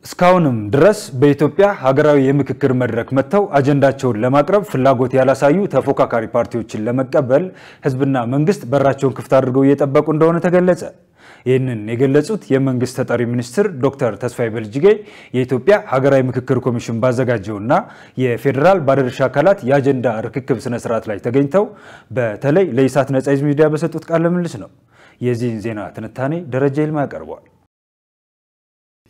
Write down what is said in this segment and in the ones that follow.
እስካሁንም ድረስ በኢትዮጵያ ሀገራዊ የምክክር መድረክ መተው አጀንዳቸውን ለማቅረብ ፍላጎት ያላሳዩ ተፎካካሪ ፓርቲዎችን ለመቀበል ህዝብና መንግስት በራቸውን ክፍት አድርገው እየጠበቁ እንደሆነ ተገለጸ። ይህንን የገለጹት የመንግስት ተጠሪ ሚኒስትር ዶክተር ተስፋዬ በልጅጌ የኢትዮጵያ ሀገራዊ ምክክር ኮሚሽን ባዘጋጀውና የፌደራል ባለድርሻ አካላት የአጀንዳ ርክክብ ስነ ስርዓት ላይ ተገኝተው በተለይ ለኢሳት ነጻ ሚዲያ በሰጡት ቃለ ምልልስ ነው። የዚህን ዜና ትንታኔ ደረጃ ይልማ ያቀርባል።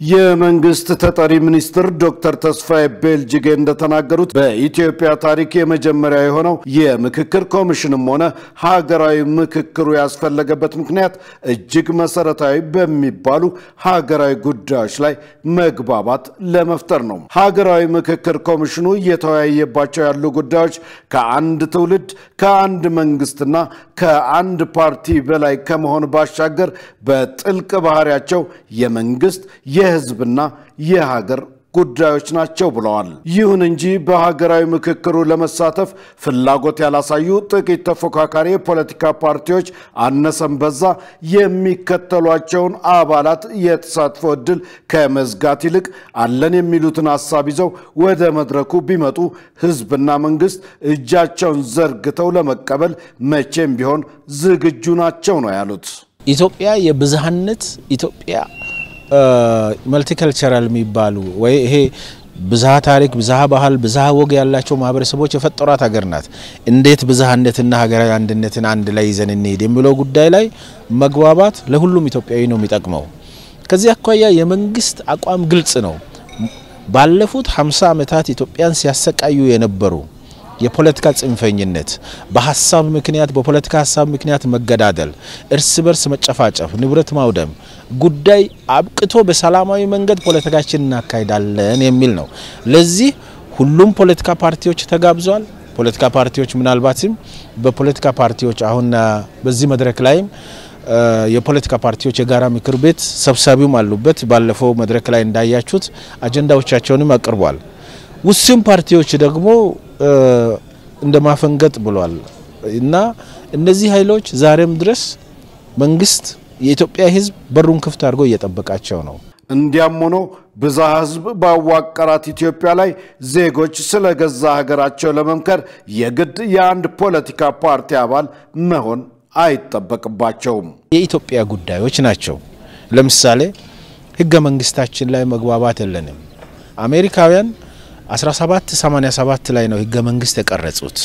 የመንግስት ተጠሪ ሚኒስትር ዶክተር ተስፋዬ በልጅጌ እንደተናገሩት በኢትዮጵያ ታሪክ የመጀመሪያ የሆነው የምክክር ኮሚሽንም ሆነ ሀገራዊ ምክክሩ ያስፈልገበት ምክንያት እጅግ መሰረታዊ በሚባሉ ሀገራዊ ጉዳዮች ላይ መግባባት ለመፍጠር ነው። ሀገራዊ ምክክር ኮሚሽኑ እየተወያየባቸው ያሉ ጉዳዮች ከአንድ ትውልድ ከአንድ መንግስትና ከአንድ ፓርቲ በላይ ከመሆን ባሻገር በጥልቅ ባህሪያቸው የመንግስት የህዝብና የሀገር ጉዳዮች ናቸው ብለዋል። ይሁን እንጂ በሀገራዊ ምክክሩ ለመሳተፍ ፍላጎት ያላሳዩ ጥቂት ተፎካካሪ የፖለቲካ ፓርቲዎች አነሰም በዛ የሚከተሏቸውን አባላት የተሳትፎ ዕድል ከመዝጋት ይልቅ አለን የሚሉትን ሐሳብ ይዘው ወደ መድረኩ ቢመጡ ህዝብና መንግስት እጃቸውን ዘርግተው ለመቀበል መቼም ቢሆን ዝግጁ ናቸው ነው ያሉት። ኢትዮጵያ የብዝሃነት ኢትዮጵያ መልቲካልቸራል የሚባሉ ወይ ይሄ ብዝሃ ታሪክ ብዝሃ ባህል ብዝሃ ወግ ያላቸው ማህበረሰቦች የፈጠሯት ሀገር ናት። እንዴት ብዝሃነትና ሀገራዊ አንድነትን አንድ ላይ ይዘን እንሄድ የሚለው ጉዳይ ላይ መግባባት ለሁሉም ኢትዮጵያዊ ነው የሚጠቅመው። ከዚህ አኳያ የመንግስት አቋም ግልጽ ነው። ባለፉት 50 ዓመታት ኢትዮጵያን ሲያሰቃዩ የነበሩ የፖለቲካ ጽንፈኝነት በሐሳብ ምክንያት በፖለቲካ ሐሳብ ምክንያት መገዳደል እርስ በርስ መጨፋጨፍ ንብረት ማውደም ጉዳይ አብቅቶ በሰላማዊ መንገድ ፖለቲካችንን እናካሂዳለን የሚል ነው። ለዚህ ሁሉም ፖለቲካ ፓርቲዎች ተጋብዘዋል። ፖለቲካ ፓርቲዎች ምናልባትም በፖለቲካ ፓርቲዎች አሁን በዚህ መድረክ ላይ የፖለቲካ ፓርቲዎች የጋራ ምክር ቤት ሰብሳቢውም አሉበት። ባለፈው መድረክ ላይ እንዳያችሁት አጀንዳዎቻቸውንም አቅርቧል። ውስን ፓርቲዎች ደግሞ እንደማፈንገጥ ብሏል እና እነዚህ ኃይሎች ዛሬም ድረስ መንግስት የኢትዮጵያ ህዝብ በሩን ክፍት አድርጎ እየጠበቃቸው ነው። እንዲያም ሆኖ ብዝሃ ህዝብ ባዋቀራት ኢትዮጵያ ላይ ዜጎች ስለገዛ ሀገራቸው ለመምከር የግድ የአንድ ፖለቲካ ፓርቲ አባል መሆን አይጠበቅባቸውም። የኢትዮጵያ ጉዳዮች ናቸው። ለምሳሌ ህገ መንግስታችን ላይ መግባባት የለንም። አሜሪካውያን 1787 ላይ ነው ህገ መንግስት የቀረጹት።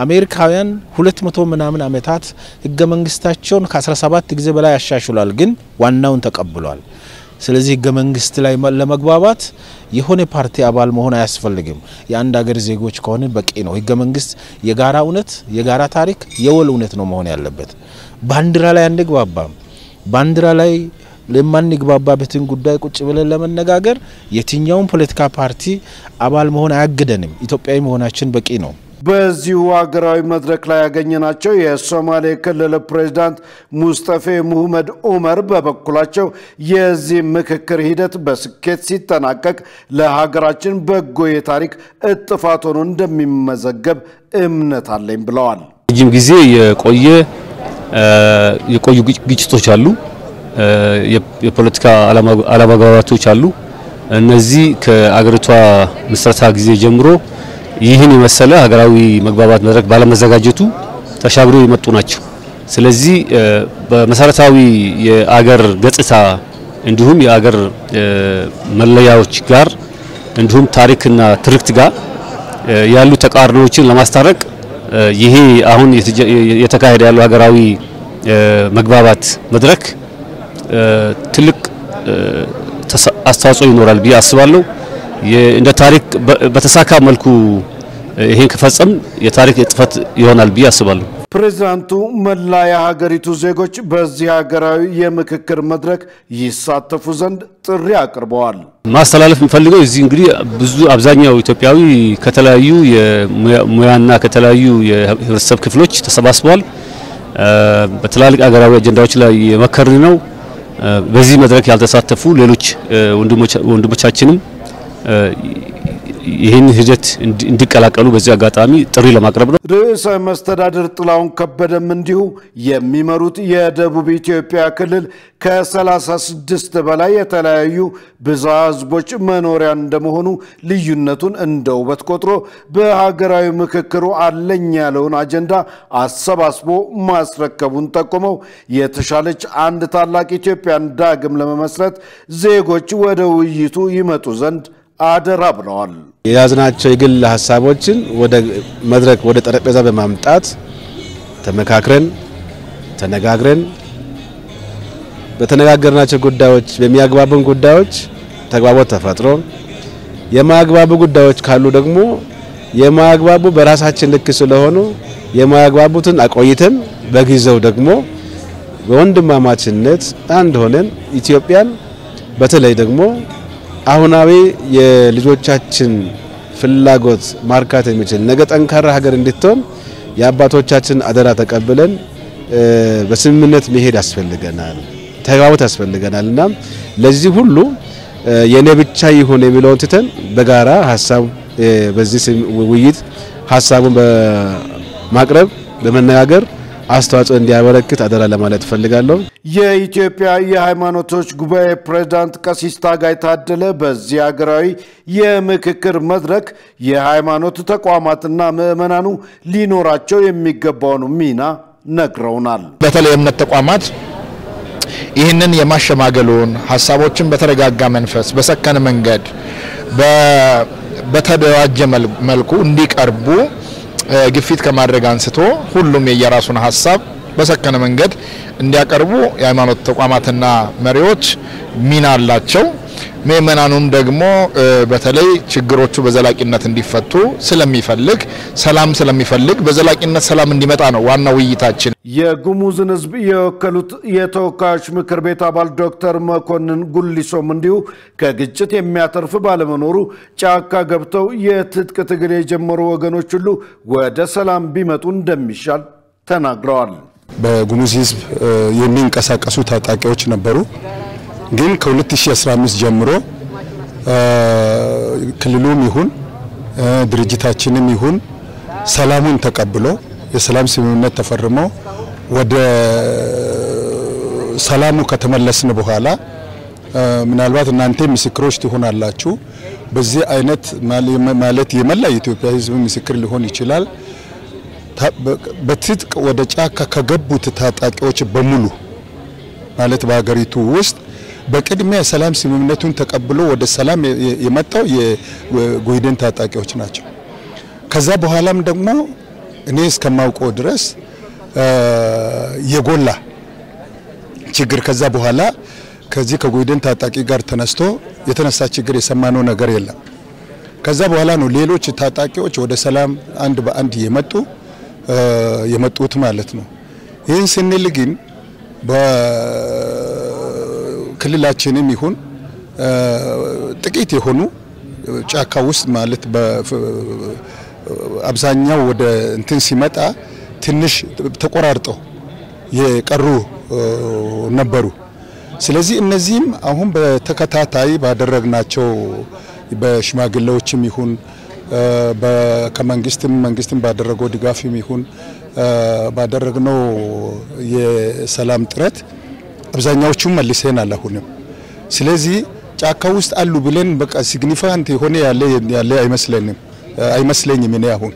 አሜሪካውያን 200 ምናምን አመታት ህገ መንግስታቸውን ከ17 ጊዜ በላይ ያሻሽሏል፣ ግን ዋናውን ተቀብሏል። ስለዚህ ህገ መንግስት ላይ ለመግባባት የሆነ ፓርቲ አባል መሆን አያስፈልግም። የአንድ ሀገር ዜጎች ከሆነ በቂ ነው። ህገ መንግስት የጋራ እውነት የጋራ ታሪክ የወል እውነት ነው መሆን ያለበት። ባንዲራ ላይ አንግባባም። ባንዲራ ላይ ለማን ይግባባበትን ጉዳይ ቁጭ ብለን ለመነጋገር የትኛውን ፖለቲካ ፓርቲ አባል መሆን አያግደንም። ኢትዮጵያዊ መሆናችን በቂ ነው። በዚሁ ሀገራዊ መድረክ ላይ ያገኘናቸው የሶማሌ ክልል ፕሬዝዳንት ሙስጠፌ ሙሐመድ ዑመር በበኩላቸው የዚህ ምክክር ሂደት በስኬት ሲጠናቀቅ ለሀገራችን በጎ የታሪክ እጥፋት ሆኖ እንደሚመዘገብ እምነት አለኝ ብለዋል። ረጅም ጊዜ የቆዩ ግጭቶች አሉ። የፖለቲካ አለመግባባቶች አሉ። እነዚህ ከአገሪቷ ምስረታ ጊዜ ጀምሮ ይህን የመሰለ ሀገራዊ መግባባት መድረክ ባለመዘጋጀቱ ተሻግሮ የመጡ ናቸው። ስለዚህ በመሰረታዊ የአገር ገጽታ እንዲሁም የአገር መለያዎች ጋር እንዲሁም ታሪክና ትርክት ጋር ያሉ ተቃርኖዎችን ለማስታረቅ ይሄ አሁን የተካሄደ ያለው ሀገራዊ መግባባት መድረክ ትልቅ አስተዋጽኦ ይኖራል ብዬ አስባለሁ። እንደ ታሪክ በተሳካ መልኩ ይሄን ከፈጸም የታሪክ እጥፈት ይሆናል ብዬ አስባለሁ። ፕሬዝዳንቱ መላ የሀገሪቱ ዜጎች በዚህ ሀገራዊ የምክክር መድረክ ይሳተፉ ዘንድ ጥሪ አቅርበዋል። ማስተላለፍ የምፈልገው እዚህ እንግዲህ አብዛኛው ኢትዮጵያዊ ከተለያዩ የሙያና ከተለያዩ የህብረተሰብ ክፍሎች ተሰባስበዋል። በትላልቅ ሀገራዊ አጀንዳዎች ላይ የመከርን ነው። በዚህ መድረክ ያልተሳተፉ ሌሎች ወንድሞቻችንም ይህን ሂደት እንዲቀላቀሉ በዚህ አጋጣሚ ጥሪ ለማቅረብ ነው። ርዕሰ መስተዳድር ጥላሁን ከበደም እንዲሁ የሚመሩት የደቡብ ኢትዮጵያ ክልል ከ36 በላይ የተለያዩ ብዝሃ ህዝቦች መኖሪያ እንደመሆኑ ልዩነቱን እንደ ውበት ቆጥሮ በሀገራዊ ምክክሩ አለኝ ያለውን አጀንዳ አሰባስቦ ማስረከቡን ጠቁመው የተሻለች አንድ ታላቅ ኢትዮጵያን ዳግም ለመመስረት ዜጎች ወደ ውይይቱ ይመጡ ዘንድ አደራ ብለዋል። የያዝናቸው የግል ሐሳቦችን ወደ መድረክ ወደ ጠረጴዛ በማምጣት ተመካክረን ተነጋግረን በተነጋገርናቸው ጉዳዮች በሚያግባቡን ጉዳዮች ተግባቦት ተፈጥሮ የማያግባቡ ጉዳዮች ካሉ ደግሞ የማያግባቡ በራሳችን ልክ ስለሆኑ የማያግባቡትን አቆይተን በጊዜው ደግሞ በወንድማማችነት አንድ ሆነን ኢትዮጵያን በተለይ ደግሞ አሁናዊ የልጆቻችን ፍላጎት ማርካት የሚችል ነገ ጠንካራ ሀገር እንድትሆን የአባቶቻችን አደራ ተቀብለን በስምምነት መሄድ ያስፈልገናል፣ ተግባቦት ያስፈልገናልና ለዚህ ሁሉ የኔ ብቻ ይሁን የሚለውን ትተን በጋራ ሐሳብ በዚህ ውይይት ሐሳቡን በማቅረብ በመነጋገር አስተዋጽኦ እንዲያበረክት አደራ ለማለት ፈልጋለሁ። የኢትዮጵያ የሃይማኖቶች ጉባኤ ፕሬዝዳንት ቀሲስ ታጋይ ታደለ በዚህ ሀገራዊ የምክክር መድረክ የሃይማኖት ተቋማትና ምዕመናኑ ሊኖራቸው የሚገባውን ሚና ነግረውናል። በተለይ እምነት ተቋማት ይህንን የማሸማገሉን ሐሳቦችን በተረጋጋ መንፈስ በሰከነ መንገድ በተደራጀ መልኩ እንዲቀርቡ ግፊት ከማድረግ አንስቶ ሁሉም የየራሱን ሐሳብ በሰከነ መንገድ እንዲያቀርቡ የሃይማኖት ተቋማትና መሪዎች ሚና አላቸው። ምዕመናኑም ደግሞ በተለይ ችግሮቹ በዘላቂነት እንዲፈቱ ስለሚፈልግ በዘላቂነት ሰላም እንዲመጣ ነው ዋናው ውይይታችን። የጉሙዝን ህዝብ የወከሉት የተወካዮች ምክር ቤት አባል ዶክተር መኮንን ጉሊሶም እንዲሁ ከግጭት የሚያተርፍ ባለመኖሩ ጫካ ገብተው የትጥቅ ትግል የጀመሩ ወገኖች ሁሉ ወደ ሰላም ቢመጡ እንደሚሻል ተናግረዋል። በጉሙዝ ህዝብ የሚንቀሳቀሱ ታጣቂዎች ነበሩ። ግን ከ2015 ጀምሮ ክልሉም ይሁን ድርጅታችንም ይሁን ሰላሙን ተቀብሎ የሰላም ስምምነት ተፈርሞ ወደ ሰላሙ ከተመለስን በኋላ ምናልባት እናንተ ምስክሮች ትሆናላችሁ። በዚህ አይነት ማለት የመላ የኢትዮጵያ ህዝብ ምስክር ሊሆን ይችላል። በትጥቅ ወደ ጫካ ከገቡት ታጣቂዎች በሙሉ ማለት በአገሪቱ ውስጥ በቅድሚያ ሰላም ስምምነቱን ተቀብሎ ወደ ሰላም የመጣው የጎይደን ታጣቂዎች ናቸው። ከዛ በኋላም ደግሞ እኔ እስከማውቀው ድረስ የጎላ ችግር ከዛ በኋላ ከዚህ ከጎይደን ታጣቂ ጋር ተነስቶ የተነሳ ችግር የሰማነው ነገር የለም። ከዛ በኋላ ነው ሌሎች ታጣቂዎች ወደ ሰላም አንድ በአንድ የመጡት ማለት ነው። ይህን ስንል ግን በክልላችንም ይሁን ጥቂት የሆኑ ጫካ ውስጥ ማለት በአብዛኛው ወደ እንትን ሲመጣ ትንሽ ተቆራርጠው የቀሩ ነበሩ። ስለዚህ እነዚህም አሁን በተከታታይ ባደረግናቸው በሽማግሌዎችም ይሁን መንግስትም ባደረገው ድጋፍም ይሁን ባደረግነው የሰላም ጥረት አብዛኛዎቹም መልሰናል አሁንም። ስለዚህ ጫካ ውስጥ አሉ ብለን በቃ ሲግኒፊካንት የሆነ ያለ አይመስለኝም። እኔ አሁን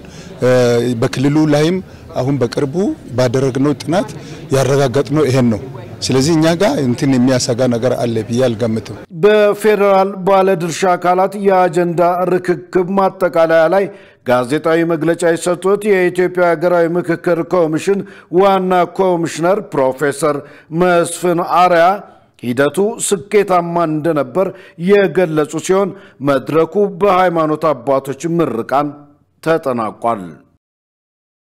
በክልሉ ላይም አሁን በቅርቡ ባደረግነው ጥናት ያረጋገጥነው ይሄን ነው። ስለዚህ እኛ ጋር እንትን የሚያሰጋ ነገር አለ ብዬ አልገምትም። በፌደራል ባለድርሻ አካላት የአጀንዳ ርክክብ ማጠቃለያ ላይ ጋዜጣዊ መግለጫ የሰጡት የኢትዮጵያ ሀገራዊ ምክክር ኮሚሽን ዋና ኮሚሽነር ፕሮፌሰር መስፍን አርአያ ሂደቱ ስኬታማ እንደነበር የገለጹ ሲሆን መድረኩ በሃይማኖት አባቶች ምርቃን ተጠናቋል።